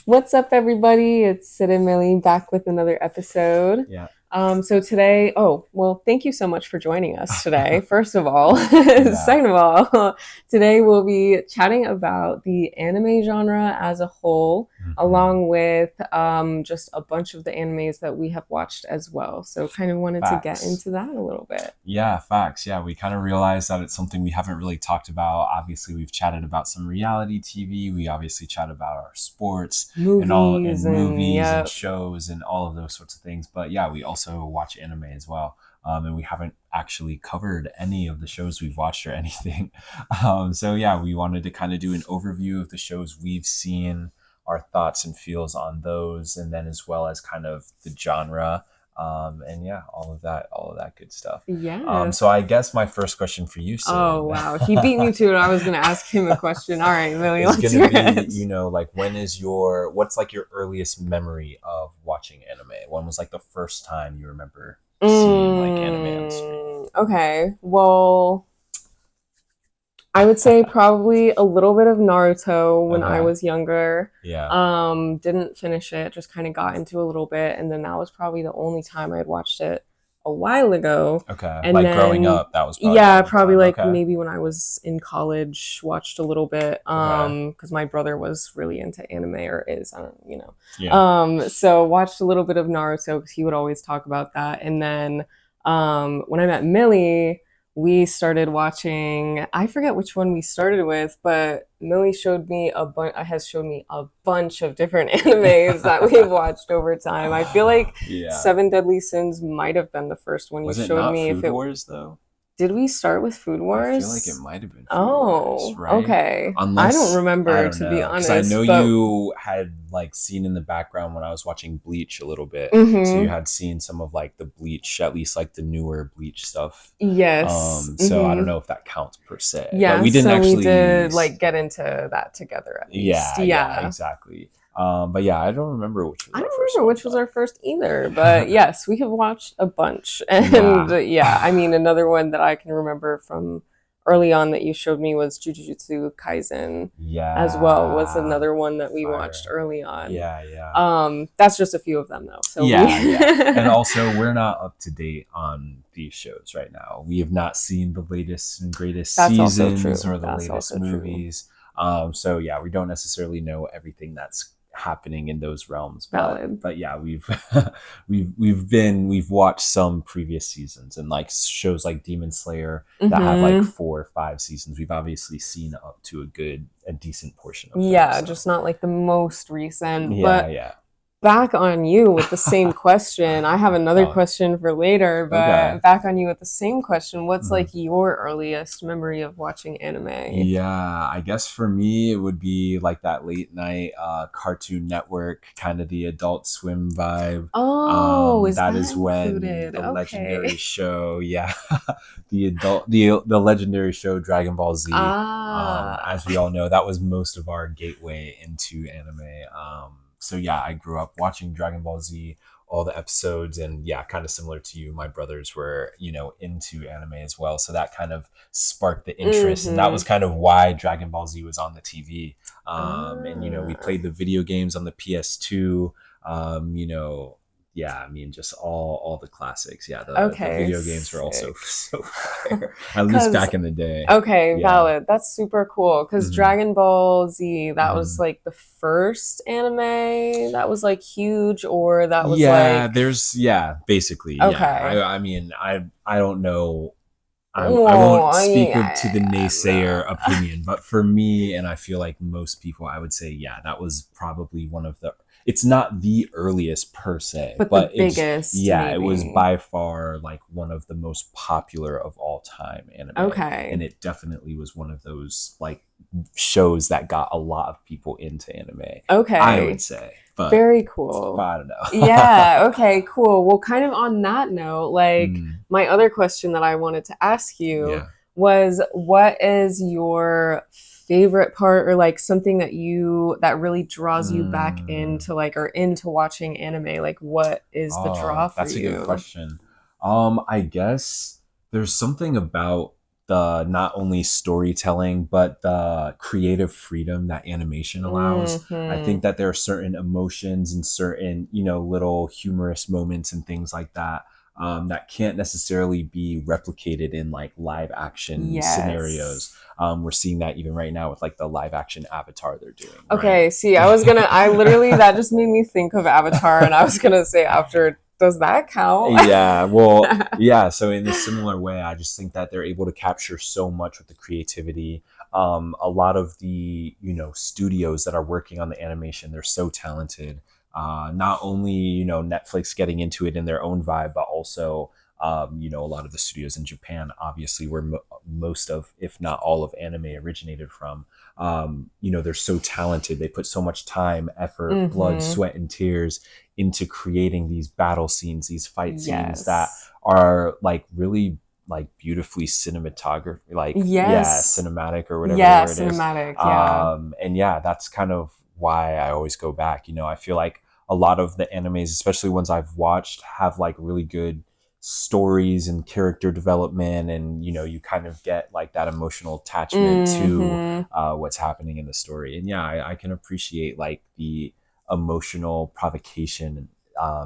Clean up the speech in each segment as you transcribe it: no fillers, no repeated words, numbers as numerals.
What's up, everybody? It's Sid and Millie back with another episode. Yeah. So today, well, thank you so much for joining us today, first of all. Yeah. Second of all, today we'll be chatting about the anime genre as a whole, Hmm. along with just a bunch of the animes that we have watched as well. So kind of wanted to get Facts. into that a little bit. Yeah, facts. Yeah, we kind of realized that it's something we haven't really talked about. Obviously, we've chatted about some reality TV. We obviously chat about our sports Movies and and movies and yeah. shows and all of those sorts of things. But yeah, we also watch anime as well. And we haven't actually covered any of the shows we've watched or anything. So yeah, we wanted to kind of do an overview of the shows we've seen, our thoughts and feels on those, and then as well as kind of the genre, and yeah, all of that good stuff. Yeah. So I guess my first question for you, Oh Sid, wow, he beat me to it. I was gonna ask him a question. All right, Millie, is let's gonna hear be, it. like what's like your earliest memory of watching anime? When was like the first time you remember seeing like anime on screen? Okay, well, I would say probably a little bit of Naruto when I Okay. was younger. Yeah. Didn't finish it, just kind of got into a little bit, and then that was probably the only time I had watched it a while ago. Okay. And Like growing then, up, that was probably yeah, all the probably time. like Okay. maybe when I was in college, watched a little bit. Okay. Because my brother was really into anime or is, I don't. Yeah. So watched a little bit of Naruto because he would always talk about that, and then when I met Millie, we started watching. I forget which one we started with, but Millie showed me has showed me a bunch of different animes that we've watched over time. I feel like Yeah. Seven Deadly Sins might have been the first one you Was it showed not me. If Food it Wars though? Did we start with Food I feel like it Wars? might have been Food Wars, Oh, right? okay. I don't Unless I remember don't to be know, because I know honest, but you had like seen in the background when I was watching Bleach a little bit, so you mm-hmm. had seen some of like the Bleach, at least like the newer Bleach stuff. Yes. So I don't Mm-hmm. know if that counts per se, but Yeah, we didn't so we actually. did like get into that together at least. Yeah, yeah, Yeah. exactly. But yeah, I don't remember which was I our don't first remember one, which was but our first either, but yes, we have watched a bunch. And yeah, yeah, I mean, another one that I can remember from early on that you showed me was Jujutsu Kaisen as well, was yeah, another one that we watched fire. early on. Yeah, yeah. That's just a few of them though. So we Yeah, yeah. And also, we're not up to date on these shows right now. We have not seen the latest and greatest That's also seasons true. or the That's latest also true. movies. So yeah, we don't necessarily know everything that's happening in those realms. Valid. But yeah, we've we've watched some previous seasons, and like shows like Demon Slayer that have like Mm-hmm. 4 or 5 seasons. We've obviously seen up to a decent portion of those. Yeah, So just not like the most recent, yeah, but yeah. back on you with the same question. I have another Oh, question for later, okay. but back on you with the same question. What's Mhm. like your earliest memory of watching anime? Yeah, I guess for me it would be like that late night Cartoon Network kind of the Adult Swim vibe. Oh, is That that is when included? the Okay. legendary show, yeah, the legendary show Dragon Ball Z. Ah. As we all know, that was most of our gateway into anime. So yeah, I grew up watching Dragon Ball Z, all the episodes, and yeah, kind of similar to you, my brothers were into anime as well, so that kind of sparked the interest, and that Mm-hmm. was kind of why Dragon Ball Z was on the TV. And we Ah. played the video games on the PS2. Yeah, I mean, just all the classics. Yeah, the Okay, video games were also sick. so fire, at least Cause back in the day. okay, Yeah. valid. That's super cool. Because Hmm. Dragon Ball Z, that was Hmm. like the first anime that was like huge, or that was Yeah, like, there's yeah, basically, yeah. okay. I mean, I don't know. I won't Oh, speak to the yeah, naysayer no. opinion, but for me, and I feel like most people, I would say, yeah, that was probably one of the. It's not the earliest per se, But the but biggest, yeah, it was maybe. by far like one of the most popular of all time anime, and Okay. it definitely was one of those like shows that got a lot of people into anime. I would Okay. say, Very but cool. I don't know. Yeah, okay, cool. Well, kind of on that note, like Mm, my other question that I wanted to ask you yeah. was what is your favorite part or like something that really draws you back Mm. into like or into watching anime? Like what is the Oh, draw for that's a good you? question. I guess there's something about the not only storytelling but the creative freedom that animation allows. I Hmm. think that there are certain emotions and certain, little humorous moments and things like that, that can't necessarily be replicated in like live action Yes. scenarios. We're seeing that even right now with like the live action Avatar they're doing, right? Okay, see, I literally, that just made me think of Avatar, and I was gonna say after, does that count? Yeah, well, yeah. So in a similar way, I just think that they're able to capture so much with the creativity. A lot of the studios that are working on the animation, they're so talented. Not only Netflix getting into it in their own vibe, but also a lot of the studios in Japan, obviously, where most of, if not all of anime originated from. They're so talented. They put so much time, effort, blood, Hmm. sweat, and tears into creating these battle scenes, these fight scenes that Yes. are like really like beautifully cinematography, like yeah, Yes. cinematic or whatever the Yeah, word is. cinematic, yeah. And yeah, that's kind of why I always go back. I feel like a lot of the animes, especially ones I've watched, have like really good stories and character development, and you kind of get like that emotional attachment to Hmm. what's happening in the story. And yeah, I can appreciate like the emotional provocation,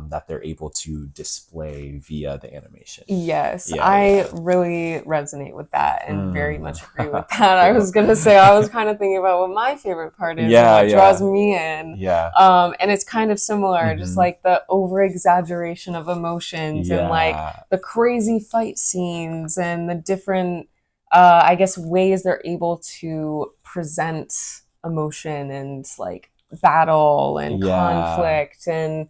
that they're able to display via the animation. Yes, Yeah, I yeah. really resonate with that and very Mm. much agree with that. I Cool. was gonna say, I was kind of thinking about what my favorite part is and Yeah, what draws yeah, me in. yeah. And it's kind of similar, just Hmm. like the over exaggeration of emotions and like Yeah, the crazy fight scenes and the different, I guess, ways they're able to present emotion and like battle and yeah, conflict. And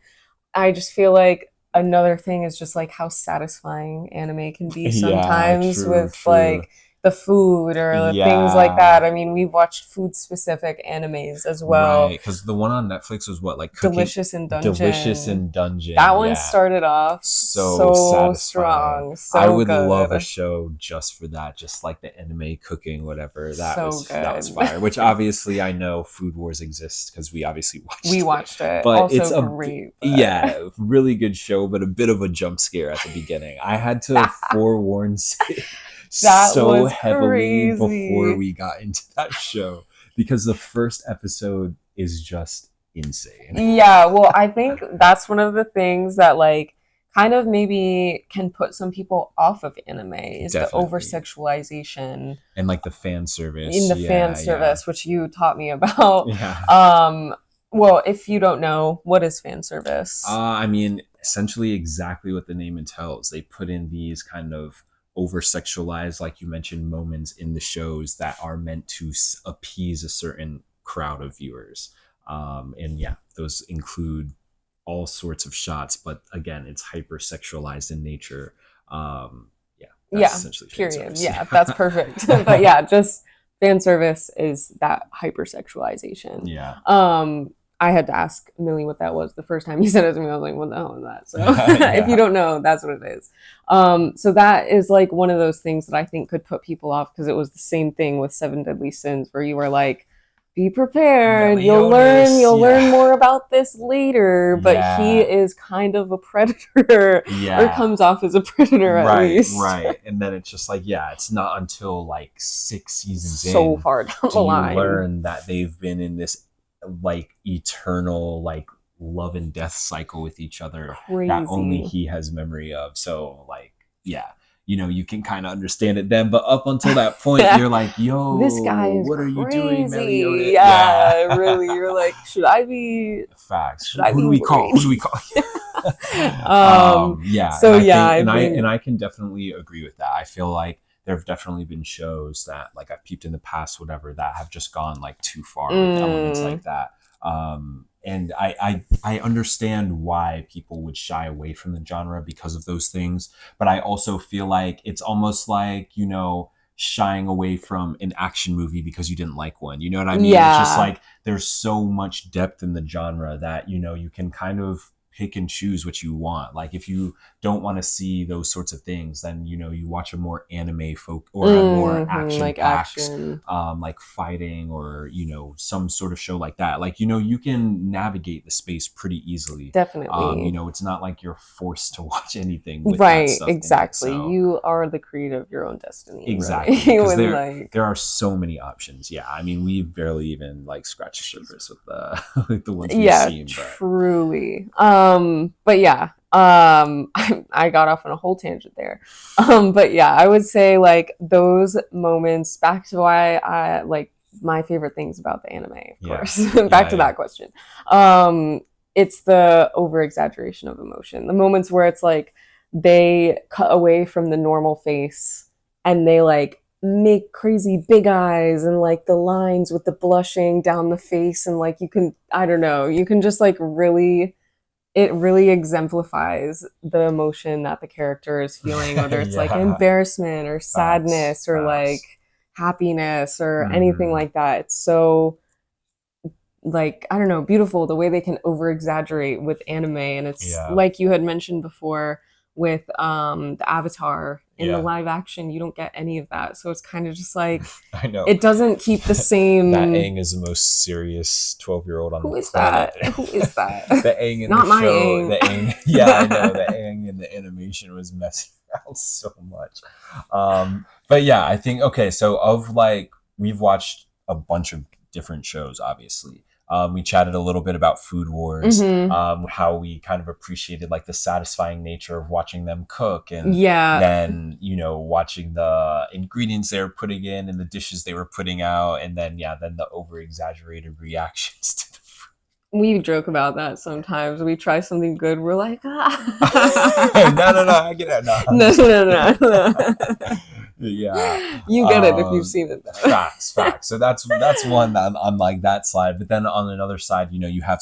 I just feel like another thing is just like how satisfying anime can be yeah. sometimes True, with true. like the food or the things like Yeah. that. I mean, we've watched food specific animes as well. Right, because the one on Netflix was what, like cooking, Delicious in delicious Dungeon. in dungeon. That one Yeah, started off so so satisfying. strong, I so would love a good, show just for that, just like the anime cooking, whatever. That so was that was good. fire. Which obviously I know Food Wars exists because we obviously We watched it. watched it. But it's Also great, but yeah, really good show, but a bit of a jump scare at the beginning. I had to forewarn Sid that so was heavily before crazy. we got into that show because the first episode is just insane. Yeah, well, I think that's one of the things that like kind of maybe can put some people off of anime is the over Definitely. sexualization And like the fan in service. the fan Yeah, yeah. service, which you taught me about. Yeah. Um, well, if you don't know, what is fan service? I mean, essentially exactly what the name entails. They put in these kind of over sexualized, like you mentioned, moments in the shows that are meant to appease a certain crowd of viewers. And yeah, those include all sorts of shots, but again, it's hyper sexualized in nature. Yeah, that's Yeah, essentially fan period. service. Yeah, that's perfect. But yeah, just fan service is that hypersexualization. Yeah. I had to ask Millie what that was the first time he said it to me. I was like, "What the hell is that?" So if you Yeah. don't know, that's what it is. So that is like one of those things that I think could put people off because it was the same thing with Seven Deadly Sins, where you were like, "Be prepared, Meliodas. you'll learn Yeah. more about this later." But he Yeah. is kind of a predator, or Yeah. comes off as a predator at Right, least. right. And then it's just like, yeah, it's not until like 6 seasons So in far down do the you line. learn that they've been in this like eternal like love and death cycle with each other that only Crazy. he has memory of. So like, yeah, you can kind of understand it then. But up until that point, you're like, This guy yo, is what are you doing, crazy. Meliodas? Yeah. Yeah, really. You're like, Facts. should I Who be do we call? worried? Who do we call? So yeah, I And think I can definitely agree with that. I feel like there have definitely been shows that like I've peeped in the past, whatever, that have just gone like too far with elements mm, like that. And I understand why people would shy away from the genre because of those things, but I also feel like it's almost like shying away from an action movie because you didn't like one. You know what I mean? It's just yeah. like there's so much depth in the genre that you can kind of pick and choose what you want. Like if you don't want to see those sorts of things, then you watch a more anime folk or a more action like packs, action. like fighting or some sort of show like that. Like you can navigate the space pretty easily. Definitely. It's not like you're forced to watch anything with that Right, stuff in it. exactly. So You are the creator of your own destiny, exactly, really. because When like there are so many options. Yeah, I mean, we barely even like scratched the surface with the with the ones we've yeah, seen. But truly. But yeah, I got off on a whole tangent there. But yeah, I would say like those moments back to why I like my favorite things about the anime, of yeah, course. Back to that question. It's the over exaggeration of emotion. The moments where it's like they cut away from the normal face and they like make crazy big eyes and like the lines with the blushing down the face and like you can I don't know, you can just like really it really exemplifies the emotion that the character is feeling, whether it's like yeah, embarrassment or facts, sadness or like facts. happiness or anything Hmm. like that. It's so like I don't know, beautiful the way they can over exaggerate with anime. And it's Yeah, like you had mentioned before with the Avatar in the yeah, live action, you don't get any of that. So it's kind of just like I know. it doesn't keep the That same. Aang is the most serious 12-year-old on the Who is planet. that? Who is that? The Aang in the Not my show, Aang. the Aang, yeah, I know. The Aang in the animation was messing around so much. But yeah, I think, okay, so of like, we've watched a bunch of different shows, obviously. We chatted a little bit about Food Wars, Hmm. how we kind of appreciated like the satisfying nature of watching them cook, and Yeah, then watching the ingredients they were putting in and the dishes they were putting out, and then then the over exaggerated reactions to the we joke about that sometimes. We try something good, we're like, no, no, no, ah. I get it. No, I'm No, just no, kidding. no, no. Yeah. You get it if you've seen it though. Facts. So that's one that on like that side. But then on another side, you have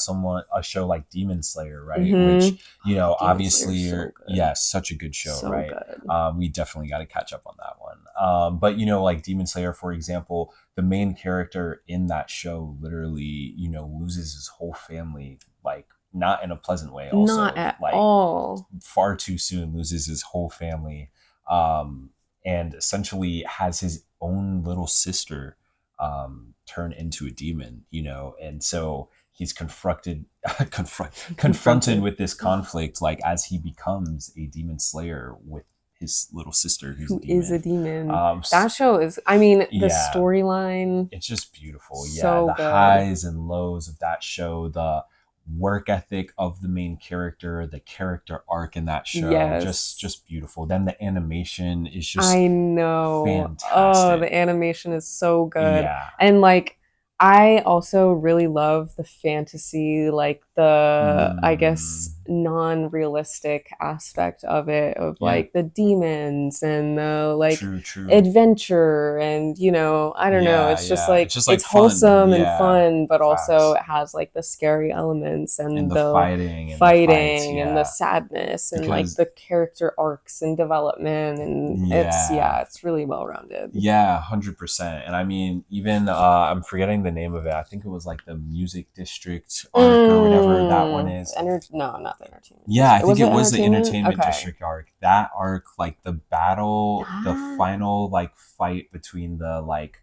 a show like Demon Slayer, right? Hmm. Which, Demon Slayer is obviously, so good. yeah, such a good show, So right? good. We definitely got to catch up on that one. But like Demon Slayer, for example, the main character in that show literally, loses his whole family, like not in a pleasant way. Not Also, at like all. far too soon, loses his whole family, um, and essentially has his own little sister turn into a demon, and so he's confronted Confronted. with this conflict, like as he becomes a demon slayer with his little sister who's a Who is a demon. demon? Um, That show is, I mean, the yeah, storyline, it's just beautiful. Yeah, so the good. highs and lows of that show, the work ethic of the main character, the character arc in that show, just Yes. just beautiful. Then the animation is just I know. Oh, fantastic. the animation is so good. Yeah. And like I also really love the fantasy, like the I Mm, guess non-realistic aspect of it of yeah. like the demons and the like True, true. adventure and I don't know, Yeah, it's just yeah. It's like just like it's fun. wholesome and Yeah. fun, but also Facts. it has like the scary elements And and the the fighting and the fights, fighting and the yeah. sadness and like Because the character arcs and development and it's yeah. yeah, it's really well rounded. Yeah, 100%. And I mean, even I'm forgetting the name of it. I think it was like the Music District arc or whatever that one is. No, not the entertainment Yeah, I district. think Was it it was the entertainment? Entertainment Okay. District arc. That arc, like the battle, the Ah, final like fight between the like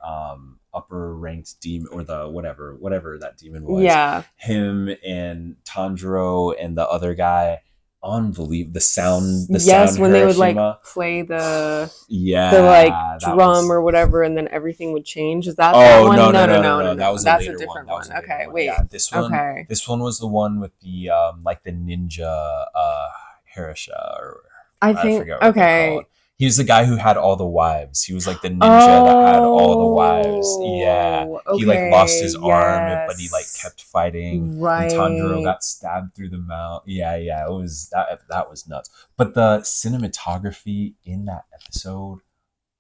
upper ranked demon, or the whatever that demon was, yeah. him and Tanjiro and the other guy, unbelievable. The sound Yes, when they would like Hiroshima. play the like Yeah, that drum was. or whatever, and then everything would change. Is that Oh, one? no, no, No, no, no, no, no, no, no. That no. was a That's a later one. different That was one. a later Okay, one. wait. Yeah, this one. Okay. This one was the one with the like the ninja Hirisha, or I I think forget what they're called. okay. He was the guy who had all the wives. He was like the ninja that had all the wives. Yeah. Oh, He like lost his okay. arm, but he like Yes. kept fighting, and Tanjiro Right. got stabbed through the mouth. Yeah, yeah. It was that was nuts. But the cinematography in that episode,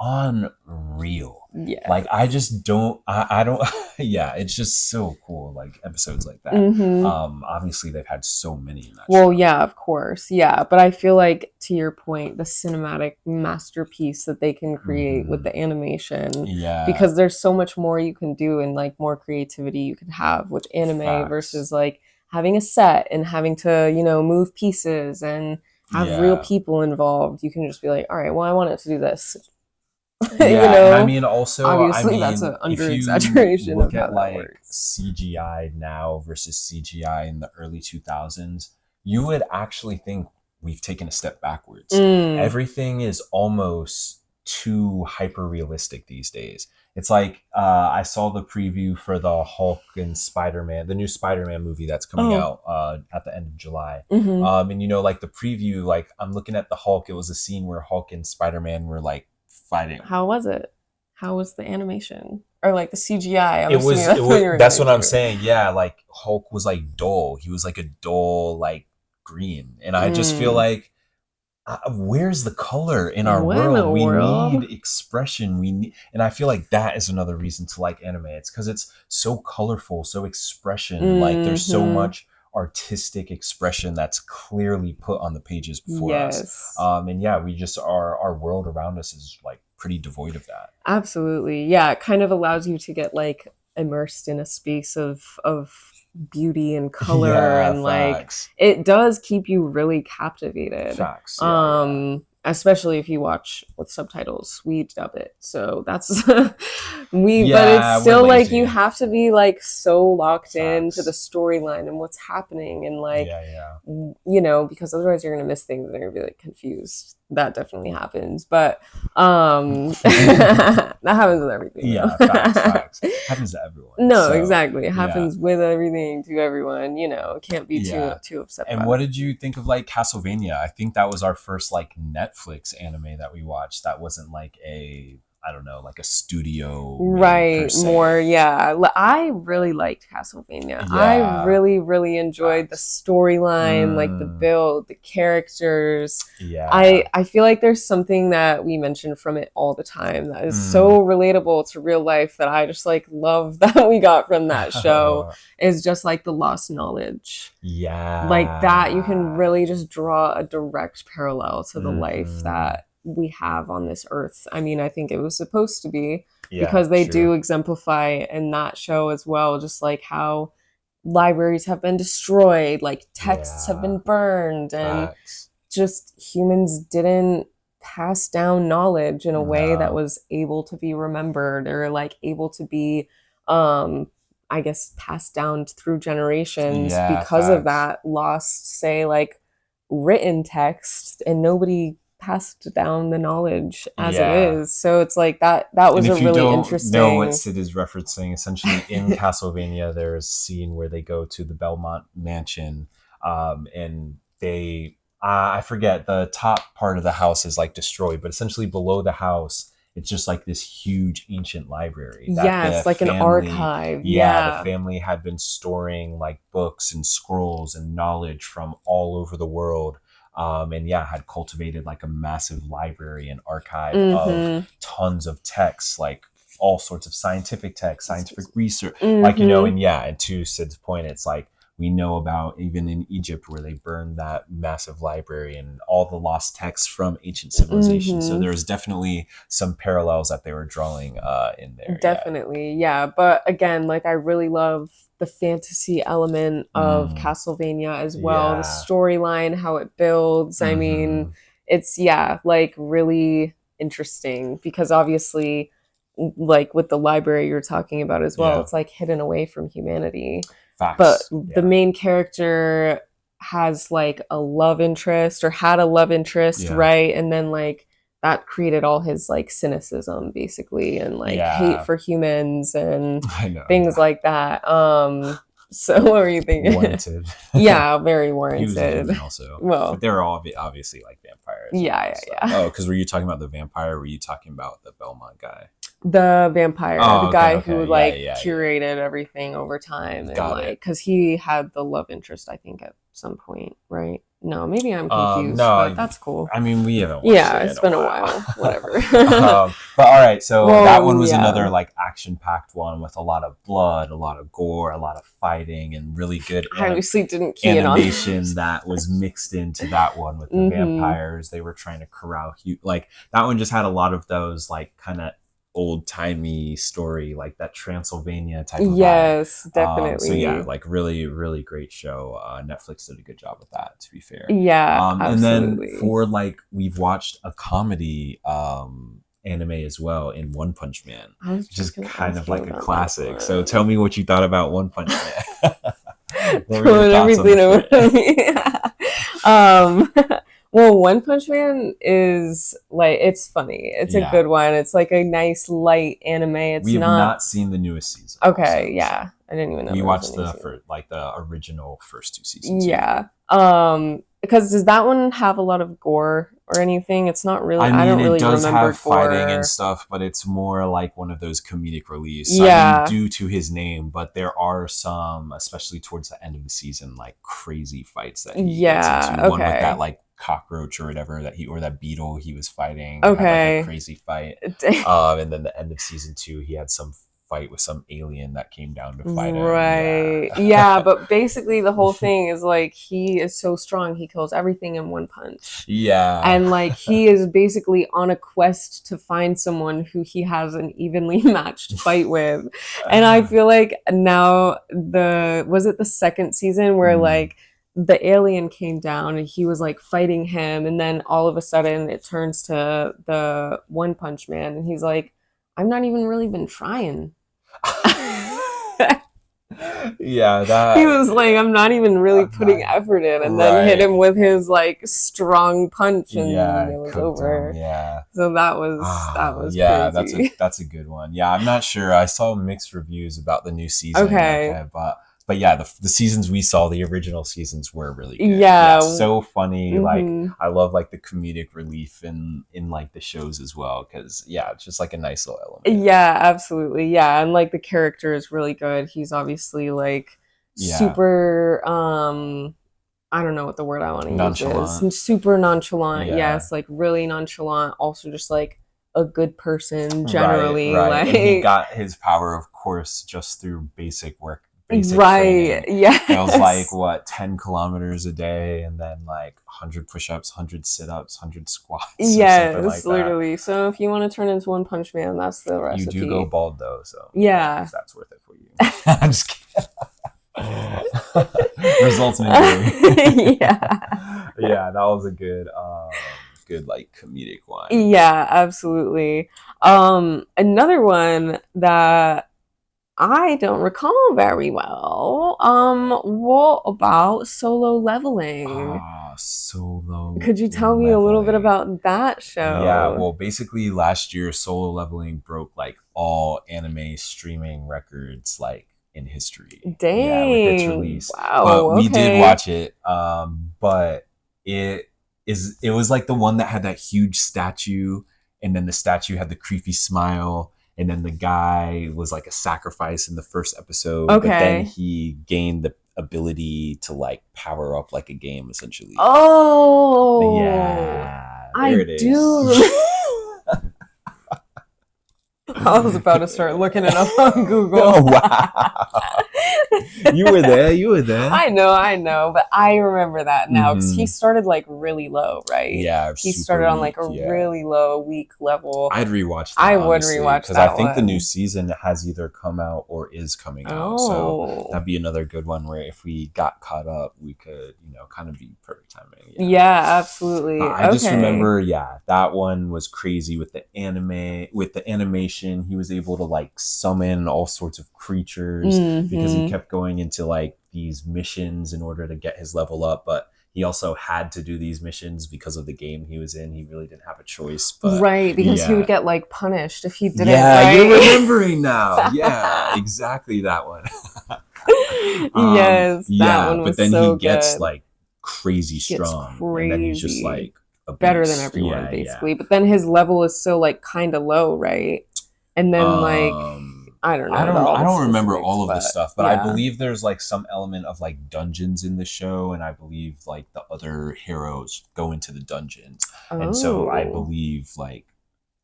unreal. Yeah. Like I just don't, I don't yeah, it's just so cool, like episodes like that. Mm-hmm. Obviously they've had so many in that Well, show. yeah, of course. Yeah. But I feel like, to your point, the cinematic masterpiece that they can create with Hmm. the animation, Yeah, because there's so much more you can do and like more creativity you can have with anime facts. versus like having a set and having to, you know, move pieces and have real Yeah. people involved, you can just be like, all right, well, I want it to do this. You Yeah, and I know, mean also, obviously that's an if under you exaggeration of look how at that like works. CGI now versus CGI in the early 2000s, you would actually think we've taken a step backwards. Mm. Everything is almost too hyper realistic these days. It's like I saw the preview for the Hulk and Spider-Man, the new Spider-Man movie that's coming Oh. out at the end of July. Hmm. And you know, like the preview, like I'm looking at the Hulk. It was a scene where Hulk and Spider-Man were like fighting. How was it? How was the animation or like the CGI? I'm It assuming was it that's what was you were that's going what I'm to. saying. Yeah, like Hulk was like dull. He was like a dull like green, and I just feel Mm. like where's the color in our What in the world? We need world? expression. We need, and I feel like that is another reason to like anime. It's because it's so colorful, so expression. Like there's so Hmm. much artistic expression that's clearly put on the pages before us. Yes. And yeah, we just our world around us is like pretty devoid of that. Absolutely. Yeah, it kind of allows you to get like immersed in a space of beauty and color Yeah, and like facts. it does keep you really captivated. Facts. Yeah, yeah. Especially if you watch with subtitles. We dub it. So that's we but it's Yeah, we're still like you lazy. have to be like so locked into the Facts. storyline and what's happening and like Yeah, yeah. you know, because otherwise you're gonna miss things and you're gonna be like confused. That definitely happens. But that happens with everything Yeah, facts, though. facts. Happens to everyone. No, So, exactly. It yeah. happens with everything to everyone, you know. Can't be Yeah. too upset And about what it. did you think of like Castlevania? I think that was our first like Netflix anime that we watched that wasn't like a I don't know, like a studio made per Right, more, se. yeah. I really liked Castlevania. I Yeah. really, really enjoyed the Facts. storyline, like the Mm, build, the characters. yeah. I feel like there's something that we mention from it all the time that is Mm. so relatable to real life that I just like love that we got from that show is just like the lost knowledge. Like that, you can Yeah. really just draw a direct parallel to the life Hmm. that we have on this earth. I mean, I think it was supposed to be Yeah, because they true. do exemplify in that show as well, just like how libraries have been destroyed, like texts have been Yeah. burned, and Facts. just humans didn't pass down knowledge in a way that No. was able to be remembered or like able to be um I guess passed down through generations Yeah, because of facts. that lost, say, like written text, and nobody passed down the knowledge as it Yeah. is. So it's like that And was a if you really don't know what interesting. Sid is referencing, essentially in Castlevania, there's a scene where they go to the Belmont Mansion, and I forget, the top part of the house is like destroyed, but essentially below the house, it's just like this huge ancient library that the Yes, like an family, archive. yeah, the Yeah. family had been storing like books and scrolls and knowledge from all over the world. And yeah, had cultivated like a massive library and archive of Mhm. tons of texts, like all sorts of scientific texts, scientific research, like you know, Mhm. and yeah, and to Sid's point, it's like we know about even in Egypt where they burned that massive library and all the lost texts from ancient civilization. So Mhm. there's definitely some parallels that they were drawing in there. Yeah. Definitely, yeah. But again, like I really love the fantasy element of Mm, Castlevania as well. The yeah. storyline, how it builds. I mean, Hmm. it's yeah, like really interesting because obviously like with the library you're talking about as well, Yeah. it's like hidden away from humanity. But Facts. the Yeah. main character has like a love interest or had a love interest, Yeah. right? And then like that created all his like cynicism basically and like hate Yeah. for humans and I know. things Yeah. like that. So what were you thinking? Warranted. Yeah, very He was a warranted. human also, but Well, they're all obviously like vampires and all yeah, this yeah, stuff. yeah. Oh, because were you talking about the vampire? Or were you talking about the Belmont guy? The vampire, the Oh, okay, guy who okay, yeah, like yeah, yeah. curated everything over time and Got like it. because he had the love interest, I think, at some point, right? No, maybe I'm confused, but No, that's cool. I mean we haven't watched Yeah, it in it's a been a while. while. Whatever. But all right, so that one Well, was yeah. another like action-packed one with a lot of blood, a lot of gore, a lot of fighting, and really good I obviously didn't key in on animation this. that was mixed into that one with the Mm-hmm. vampires. They were trying to corral like that one just had a lot of those like kind of old timey story, like that Transylvania type of vibe. Yes, So yeah, definitely. like really, really great show. Netflix did a good job with that, to be fair. Yeah, And then absolutely. for like we've watched a comedy anime as well in One Punch Man, I was which is just gonna kind ask of you like a about that classic. So tell one. me what you thought about One Punch Man. What were your Throwing thoughts on the everything fit? over me. um, well, One Punch Man is like it's funny. It's a Yeah, good one. It's like a nice light anime. It's we have not not seen the newest season okay. also, Yeah, so I didn't even know we there was a watched new the season. for like the original first two seasons. Yeah. Yeah. Because does that one have a lot of gore or anything? It's not really. I I mean, don't it really does have remember fighting and gore. stuff, but it's more like one of those comedic reliefs. I mean, Yeah. due to his name, but there are some, especially towards the end of the season, like crazy fights that he gets Yeah. into. One with that Okay. like cockroach or whatever that he or that beetle he was fighting had like a Okay. crazy fight. And then the end of season two, he had some fight with some alien that came down to fight him. Yeah. Right. Yeah, but basically the whole thing is like he is so strong, he kills everything in one punch. Yeah. And like he is basically on a quest to find someone who he has an evenly matched fight with. And I feel like now the was it the second season where Mm. like the alien came down and he was like fighting him and then all of a sudden it turns to the One Punch Man and he's like I've not even really been trying. Yeah, He that was like, I'm not even really putting that effort in, and then hit right. him with his like strong punch, and Yeah, it was cooked him. over. Yeah. So that was Yeah, crazy. that's a good one. Yeah, I'm not sure. I saw mixed reviews about the new season. Okay. Okay, but yeah, the seasons we saw, the original seasons were really good. Yeah, Yeah. so funny. Like Hmm. I love like the comedic relief in like the shows as well because yeah, it's just like a nice little element. Yeah, absolutely. Yeah, and like the character is really good. He's obviously like Yeah, super I don't know what the word I want to use nonchalant. is. Super nonchalant. Yeah. Yes, like really nonchalant. Also just like a good person Right, generally right. And he like got his power, of course, just through basic work, basic right. training. It was like, Yes. what, 10 kilometers a day, and then like 100 push ups, 100 sit ups, 100 squats, or something Yes, like that. literally. So if you want to turn into One Punch Man, that's the You do go recipe. bald, though, so if Yeah. that's worth it for you. I'm just kidding. Results may vary. Yeah. Yeah, that was a good, like, comedic one. Yeah, absolutely. Another one that I don't recall very well. What about Solo Leveling? Solo Could you tell me a little bit leveling. about that Yeah, show? well, basically last year, Solo Leveling broke like all anime streaming records like in history. Yeah, with its Dang. release. But Wow. we did Okay. watch it. But it was like the one that had that huge statue, and then the statue had the creepy smile, and then the guy was like a sacrifice in the first episode, but then Okay. he gained the ability to like power up like a game essentially. Oh, Yeah, there I it is. do. I was about to start looking it up on Oh Google. wow! You were there. You were there. I know, but I remember that now because he Mm-hmm. started like really low, right? Yeah, He super started on like weak. a Yeah, really low, weak level. I'd rewatch that I would honestly rewatch because I that think the new one. season has either come out or is coming out. So Oh, that'd be another good one where if we got caught up, we could kind of be perfect timing. Yeah. yeah, But absolutely. I just Okay. remember, yeah, that one was crazy with the anime, with the animation. He was able to like summon all sorts of creatures because he Mm-hmm. kept going into like these missions in order to get his level up. But he also had to do these missions because of the game he was in. He really didn't have a choice. But Right, because he would yeah, get like punished if he didn't, yeah, you're right? remembering now. Yeah, exactly that one. Yes, that Yeah, one but was then he so gets good. like crazy He gets strong, and then he's just crazy. like a Better than beast. everyone, Yeah, yeah. basically. But then his level is so like kind of low, right? And then like Um, I don't know all I the don't remember specifics, all of this but stuff, but I yeah. believe there's like some element of like dungeons in the show, and I believe like the other heroes go into the dungeons, and so I Oh, believe like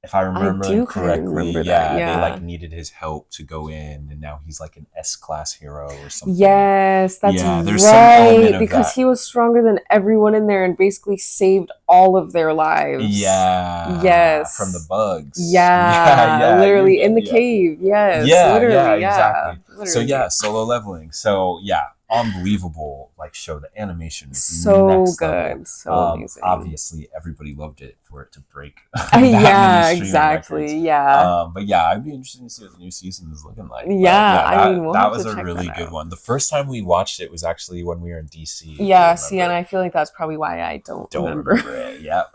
if I I remember do kind of correctly, remember that. yeah, they Yeah. like needed his help to go in, and now he's like an S-class hero or something. Yes, that's Yeah, there's some element right. of Because that. he was stronger than everyone in there and basically saved all of their lives. Yeah, from the Yes. bugs. Yeah, Yeah. yeah, you're Literally in good. the Yeah. cave. Yes. Yeah, Literally. Yeah. exactly. So Literally. yeah, Solo Leveling. So yeah, unbelievable like show. The animation was So next level. good. So amazing. Obviously everybody loved it for it to break that many Yeah, streaming records. exactly. Yeah. But yeah, I'd be interested to see what the new season is looking like. But Yeah. yeah, I mean, we'll that have was to a check that really good out. one. The first time we watched it was actually when we were in DC, if you Yeah. See, and remember. I feel like that's probably why I don't Don't remember. remember it. Yep.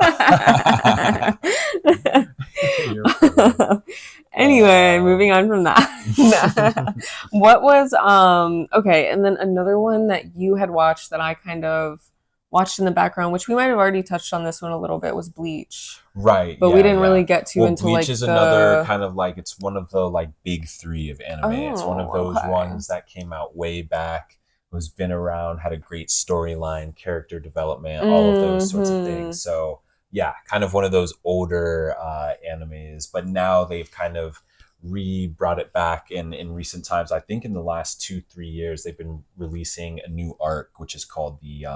You're funny. Anyway, Um, moving on from that. What was okay, and then another one that you had watched that I kind of watched in the background, which we might have already touched on this one a little bit, was Bleach. right. But we Yeah. didn't Yeah. really get to Well, until Bleach like is another the kind of like it's one of the like big three of anime. It's one of oh, those okay. ones that came out way back, was been around, had a great storyline, character development, all of those sorts of things. Mm-hmm. So yeah, kind of one of those older animes, but now they've kind of brought it back in recent times. I think in the last 2-3 years they've been releasing a new arc, which is called the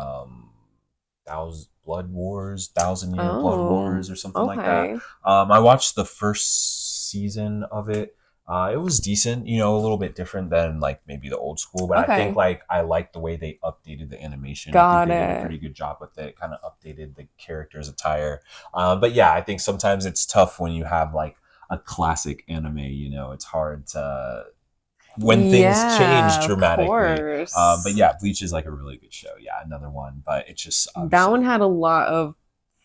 Thousand Year Blood Oh, Wars or something like that. okay. I watched the first season of it. It was decent, you know, a little bit different than like maybe the old school, but I think Okay. like I like the way they updated the animation. I think Got they did a it. pretty good job with it, kind of updated the characters' attire. But yeah, I think sometimes it's tough when you have like a classic anime, you know, it's hard to when things change Yeah, of dramatically. But course. yeah, Bleach is like a really good show. Yeah, another one, but it's just That obviously one had a lot of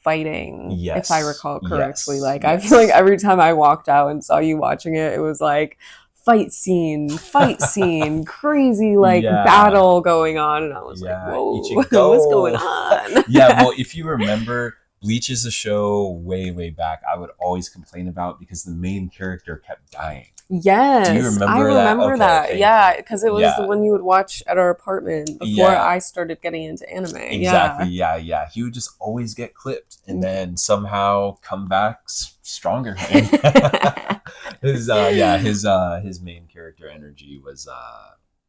fighting, if I yes, recall correctly. yes, Like, I feel like yes. every time I walked out and saw you watching it, it was like fight scene, crazy like Yeah, battle going on. And I was like, yeah, whoa, what's going Ichigo. on? Yeah, well, if you remember, Bleach is a show way, way back I would always complain about because the main character kept dying. Do you Yes, I remember that? remember Okay, that. thank Yeah, you. because it was the Yeah, one you would watch at our apartment before yeah, I started getting into anime. exactly. Yeah. Yeah, yeah. He would just always get clipped and then somehow come back stronger. And his main character energy was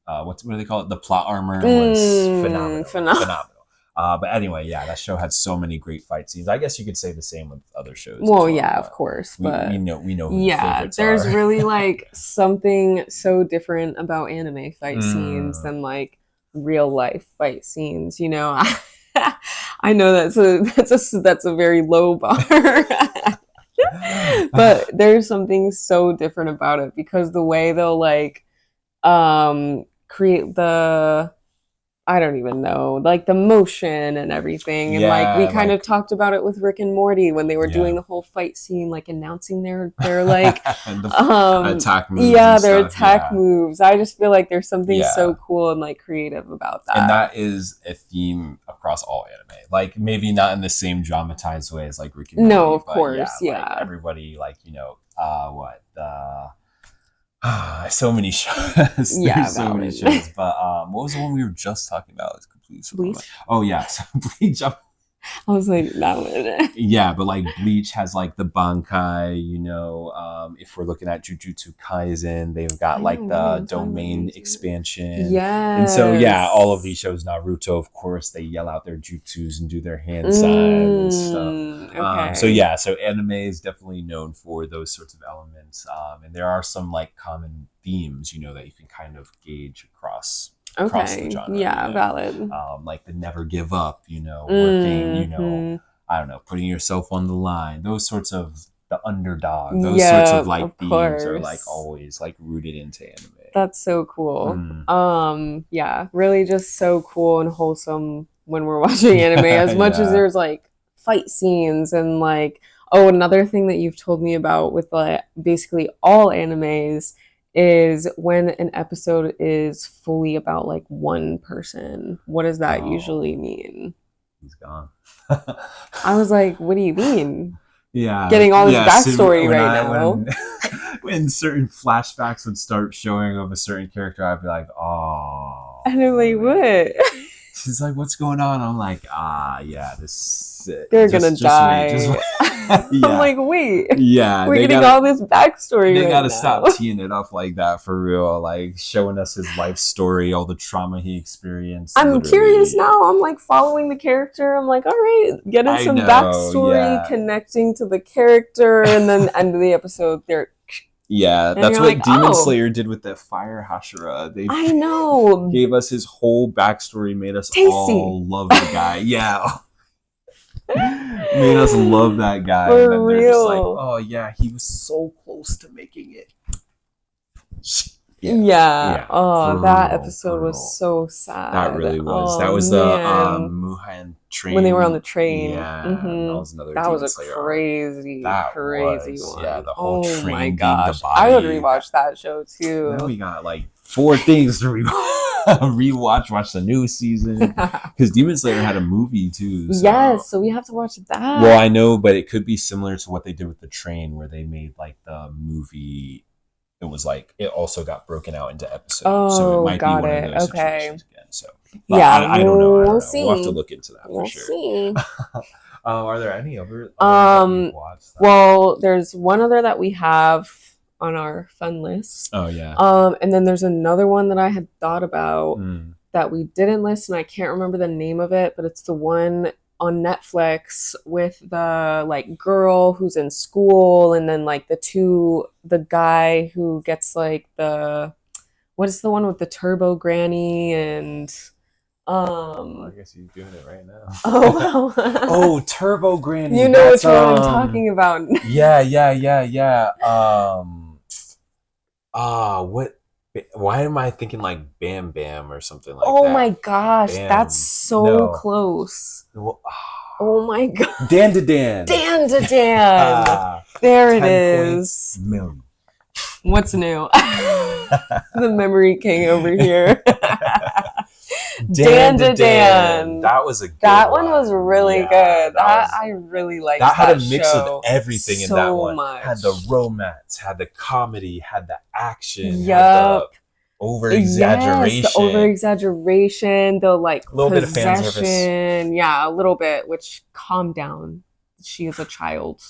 what do they call it? The plot armor was phenomenal, Phenomenal. phenomenal. But anyway, yeah, that show had so many great fight scenes. I guess you could say the same with other shows as Well, well. yeah, of But course, we but know who the yeah, favorites there's are. really like something so different about anime fight scenes Mm. than like real life fight scenes, you know. I know that's a very low bar. But there's something so different about it because the way they'll like create the I don't even know, like the motion and everything. And like we Yeah, kind of like talked about it with Rick and Morty when they were doing yeah, the whole fight scene, like announcing their like and the um attack moves yeah, and their stuff. attack Yeah, moves. I just feel like there's something so yeah. cool and like creative about And that. that is a theme across all anime. Like maybe not in the same dramatized way as like Rick and No, Morty, of but yeah, course, like yeah. everybody, like you know, what so many shows. Yeah, There's so many valid. shows. But what was the one we were just talking about? It's completely slipped my mind. Bleach. Oh yeah, so Bleach. I was like, that one. Yeah, but like Bleach has like the Bankai, you know, if we're looking at Jujutsu Kaisen, they've got I know like what the I'm talking domain about. expansion. And so yeah, all of these Yes. shows, Naruto, of course, they yell out their jutsus and do their hand signs and stuff. So Okay. yeah, so anime is definitely known for those sorts of elements. And there are some like common themes, you know, that you can kind of gauge across the Okay. genre, you Yeah, know, valid. like the never give up, you know, working, you know, Hmm. I don't know, putting yourself on the line, those sorts of the underdog, those sorts of Yeah, like of themes are like course. always like rooted into anime. That's so cool. Mm. Yeah, really just so cool and wholesome when we're watching anime as much as Yeah. there's like fight scenes and like oh, another thing that you've told me about with like basically all animes is when an episode is fully about like one person. What does that usually Oh, mean? he's gone. I was like, what do you mean? Yeah, Getting all this yeah. So backstory right now. when certain flashbacks would start showing of a certain character, I'd be like, oh And I'm like, man. what? He's like, what's going on? I'm like, yeah, this They're gonna die. just wait. I'm Yeah, like, wait, yeah. we're getting all this backstory They right gotta now. stop teeing it up like that for real. Like showing us his life story, all the trauma he experienced. I'm literally. curious now. I'm like following the character. I'm like, all right, getting I some know, backstory, yeah. connecting to the character, and then end of the episode, they're Yeah, And that's you're what like, Demon oh. Slayer did with the Fire Hashira. They I know. gave us his whole backstory, made us Tasty. all love the guy. Yeah. Made us love that guy. For and then they're just like, real. oh yeah, he was so close to making it. Yeah. Oh, For that real, episode for was real. so sad. That really was. Oh, That was man. the Muhan train. When they were on the train. Yeah, Mhm. that was another That Demon was a Slayer arc. crazy, That crazy was, one. yeah, the whole oh train my being the gosh. body. I would rewatch that show too. Now we got like 4 things to rewatch. Watch the new season. Because Demon Slayer had a movie too. So. Yes, so we have to watch that. Well, I know, but it could be similar to what they did with the train, where they made like the movie. It was like it also got broken out into episodes, so it might be one of those situations again. So yeah, I don't know. We'll see. We'll have to look into that for We'll sure. see. Are there any other that you've watched? Well, there's one other that we have on our fun list. Oh yeah. And then there's another one that I had thought about that we didn't list, and I can't remember the name of it, but it's the one on Netflix with the like girl who's in school, and then like the guy who gets like what is the one with the turbo granny and I guess he's doing it right now. Oh, oh, Turbo Granny. You know which one I'm talking about. Yeah. What? Why am I thinking like Bam Bam or something like that? Oh my gosh, Bam. that's so close. Well, oh my god. Dan to Dan. Dan to Dan. There it is. Million. What's new? The memory king over here. Dan to Dan. That was a good That one was really good. I really liked that. That had a mix show of everything in that one. Much. Had the romance, had the comedy, had the action, Yep. had the over exaggeration. Yes, the over exaggeration, the like a little bit of fan service. Yeah, a little bit, which calm down. She is a child.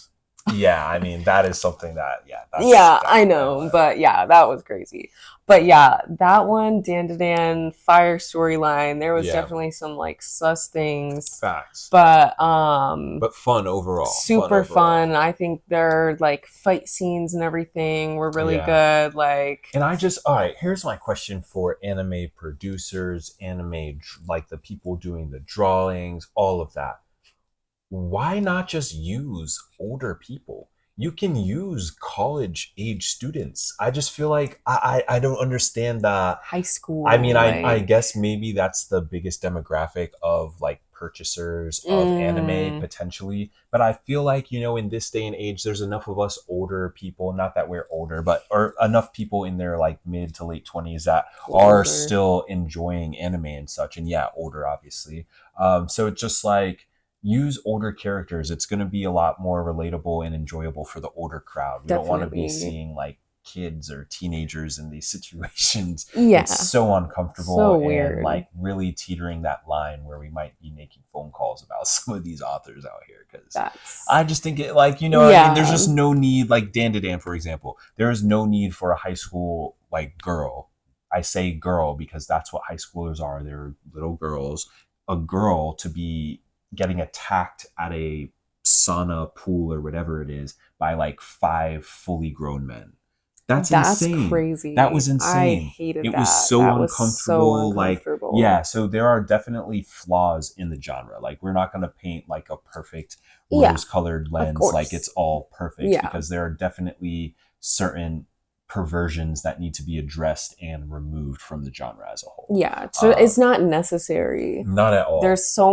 Yeah, I mean that is something that I know, but yeah, that was crazy. But yeah, that one, Dan to Dan, fire storyline, there was definitely some like sus things. Facts. But fun overall. Super fun. I think their like fight scenes and everything were really good. Like, and all right, here's my question for anime producers, like the people doing the drawings, all of that. Why not just use older people? You can use college age students. I just feel like I don't understand that. High school. I mean, I guess maybe that's the biggest demographic of like purchasers of anime potentially. But I feel like, in this day and age, there's enough of us older people, not that we're older, or enough people in their like mid to late 20s that are still enjoying anime and such. And yeah, older, obviously. So it's just like, use older characters. It's going to be a lot more relatable and enjoyable for the older crowd. We don't want to be seeing like kids or teenagers in these situations. Yeah. It's so uncomfortable so and weird. like really teetering that line where we might be making phone calls about some of these authors out here. Because I just think it like, I mean, there's just no need, like Dan to Dan, for example, there is no need for a high school like girl. I say girl because that's what high schoolers are. They're little girls. A girl to be getting attacked at a sauna pool or whatever it is by like 5 fully grown men. That's insane. Crazy. That was insane. I hated that. It was so uncomfortable. Like, yeah, so there are definitely flaws in the genre. Like, we're not going to paint like a perfect rose-colored lens like it's all perfect because there are definitely certain perversions that need to be addressed and removed from the genre as a whole. Yeah, so it's not necessary. Not at all. There's so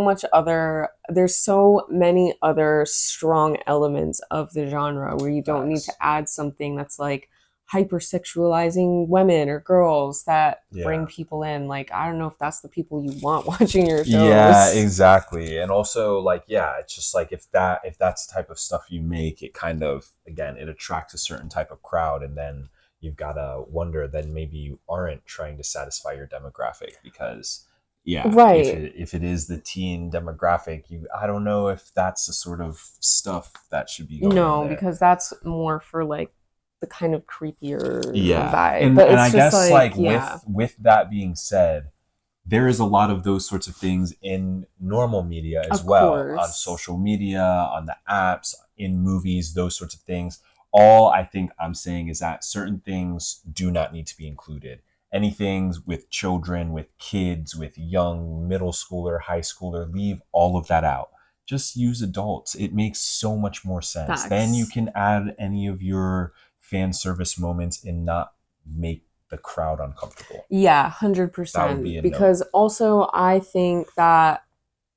many other strong elements of the genre where you don't need to add something that's like hypersexualizing women or girls that bring people in. Like, I don't know if that's the people you want watching your shows. Yeah, exactly. And also like, it's just like if that's the type of stuff you make, it kind of, again, it attracts a certain type of crowd, and then you've got to wonder, then maybe you aren't trying to satisfy your demographic because yeah, Right. if it is the teen demographic, I don't know if that's the sort of stuff that should be going in No, there. because that's more for like the kind of creepier Yeah, vibe. But and I it's just guess like, like yeah, with that being said, there is a lot of those sorts of things in normal media as of well, on course. social media, on the apps, in movies, those sorts of things. All I think I'm saying is that certain things do not need to be included. Anything with children, with kids, with young middle schooler, high schooler, leave all of that out. Just use adults. It makes so much more sense. Then you Facts. can add any of your fan service moments and not make the crowd uncomfortable. Yeah, That would be 100%. a note. Because also, I think that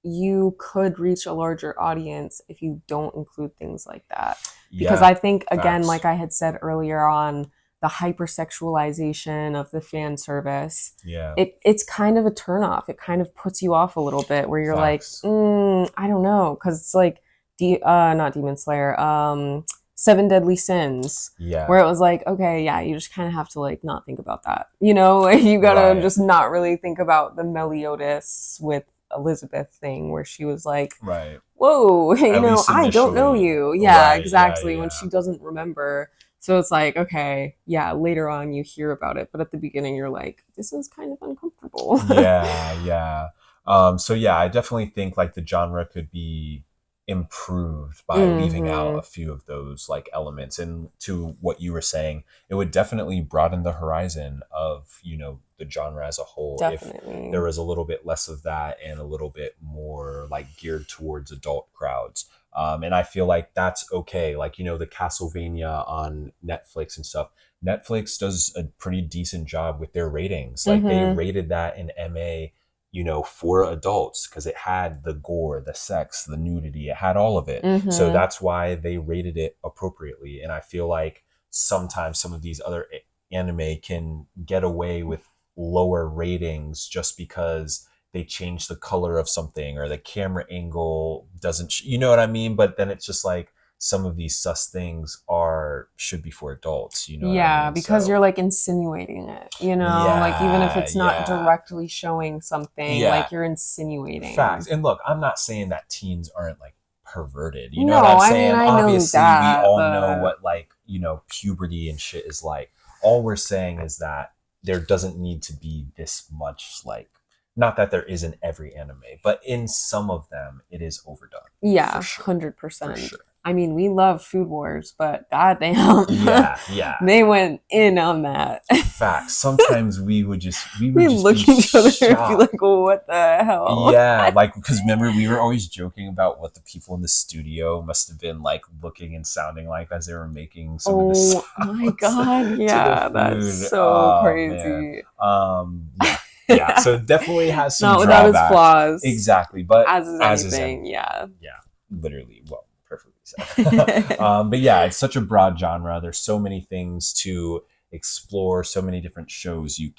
you could reach a larger audience if you don't include things like that. Because Yeah, I think, again, like facts. I had said earlier on, the hypersexualization of the fan service, Yeah, it's kind of a turnoff. It kind of puts you off a little bit where you're like, facts. I don't know. Because it's like, not Demon Slayer, Seven Deadly Sins Yeah, where it was like, okay, yeah, you just kind of have to like not think about that, you know, like you gotta right, just not really think about the Meliodas with Elizabeth thing where she was like, right. whoa, you At know, least I don't know initially. you. Yeah, Right, yeah, exactly. When yeah. she doesn't remember. So it's like, okay, yeah, later on you hear about it, but at the beginning you're like, this is kind of uncomfortable. Yeah, yeah. So yeah, I definitely think like the genre could be improved by leaving out Mm-hmm. a few of those like elements. And to what you were saying, it would definitely broaden the horizon of, the genre as a whole if there Definitely. was a little bit less of that and a little bit more like geared towards adult crowds. And I feel like that's okay. Like, the Castlevania on Netflix and stuff. Netflix does a pretty decent job with their ratings. Like they Mm-hmm. rated that in MA, for adults because it had the gore, the sex, the nudity, it had all of it. So Mm-hmm. that's why they rated it appropriately. And I feel like sometimes some of these other anime can get away with lower ratings just because they change the color of something or the camera angle doesn't, you know what I mean? But then it's just like, some of these sus things should be for adults, you know what I Yeah, mean? because So you're like insinuating it, you know? Like even if yeah, it's not yeah, directly showing something, yeah, like you're facts. insinuating. And look, I'm not saying that teens aren't like perverted, you know what No, I'm I mean saying? I know Obviously we that, all know but what, like, puberty and shit is like. All we're saying is that there doesn't need to be this much, like, not that there is in every anime, but in some of them it is overdone, for yeah, sure, for 100%. sure. I mean, we love Food Wars, but goddamn, Yeah, yeah. they went in on that. Facts. Sometimes we would We just look be at each other and be like, shocked. what the hell? Yeah, like, because remember we were always joking about what the people in the studio must have been like looking and sounding like as they were making some of the Oh my sounds god, to the yeah, that's food. so Oh man. crazy. Yeah. Yeah. So it definitely has some Not without its drawbacks. flaws, Exactly. But as is as is anything, anything. yeah. Yeah. Literally. Well, perfectly said. But yeah, it's such a broad genre. There's so many things to explore, so many different shows you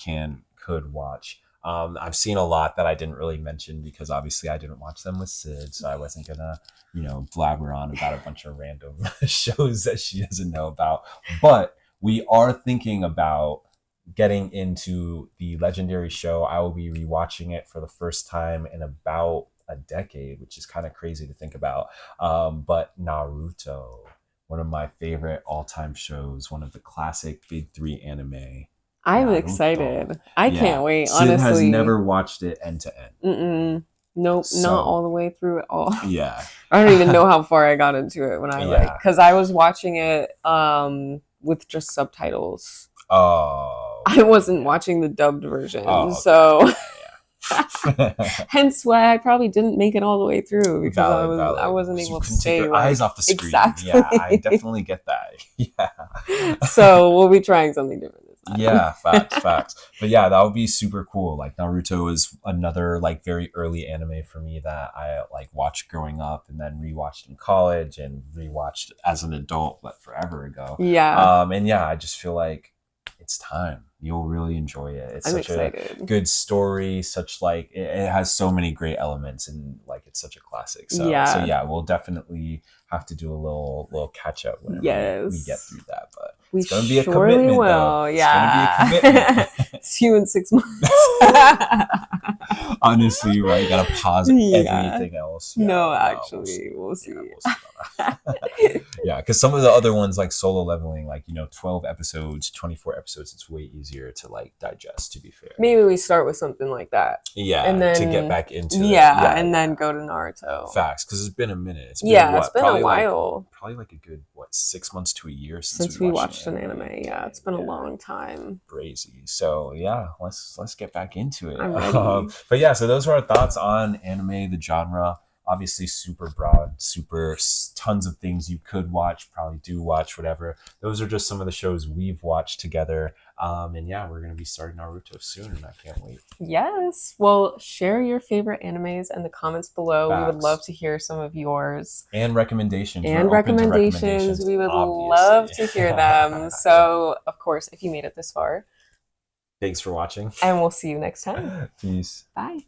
could watch. I've seen a lot that I didn't really mention because obviously I didn't watch them with Sid, so I wasn't gonna, blabber on about a bunch of random shows that she doesn't know about. But we are thinking about getting into the legendary show. I will be rewatching it for the first time in about a decade, which is kind of crazy to think about. But Naruto, one of my favorite all-time shows, one of the classic big three anime. I'm Naruto. excited. I Yeah, can't wait, Sid has honestly. never watched it end to end. Mm-mm. Nope, not So all the way through it all. yeah, I don't even know how far I got into it when I like, yeah. because I was watching it with just subtitles. Oh, I okay, wasn't yeah. watching the dubbed version, Oh, okay, so yeah, yeah. hence why I probably didn't make it all the way through because Valid, I valid. wasn't Because you able to couldn't take stay your eyes like off the screen. Yeah, I exactly. definitely get that. Yeah. So we'll be trying something different Yeah, this facts, time. facts. But yeah, that would be super cool. Like Naruto is another like very early anime for me that I like watched growing up and then rewatched in college and rewatched as an adult, but forever ago. Yeah, And yeah, I just feel like it's time. You'll really enjoy it. It's I'm such a excited. good story, such like it has so many great elements and like it's such a classic. So Yeah, yeah, we'll definitely have to do a little catch up whenever we get yes. through that. But We it's going to be a surely commitment, though. will. It's going to be a Yeah. commitment. See you in 6 months. Honestly, right? You gotta pause Yeah. everything else. No, We'll actually, we'll see. Yeah, we'll see about that. Yeah, because some of the other ones like Solo Leveling, like 12 episodes, 24 episodes, it's way easier to like digest. To be fair, Maybe we start with something like that. yeah, And then to get back into yeah, it. and then go to Naruto. Facts, because it's been a minute. It's been It's been probably a while probably like a good 6 months to a year since we watched an anime. Yeah, it's been a long time. Crazy. So yeah, let's get back into it. I'm ready. But yeah, so those were our thoughts on anime, the genre. Obviously, super broad, tons of things you could watch, probably do watch, whatever. Those are just some of the shows we've watched together. And yeah, we're gonna be starting Naruto soon, and I can't wait. Yes. Well, share your favorite animes in the comments below. Facts. We would love to hear some of yours. And recommendations. And We're open to recommendations. We would obviously. love to hear them. So, of course, if you made it this far, thanks for watching. and we'll see you next time. Peace. Bye.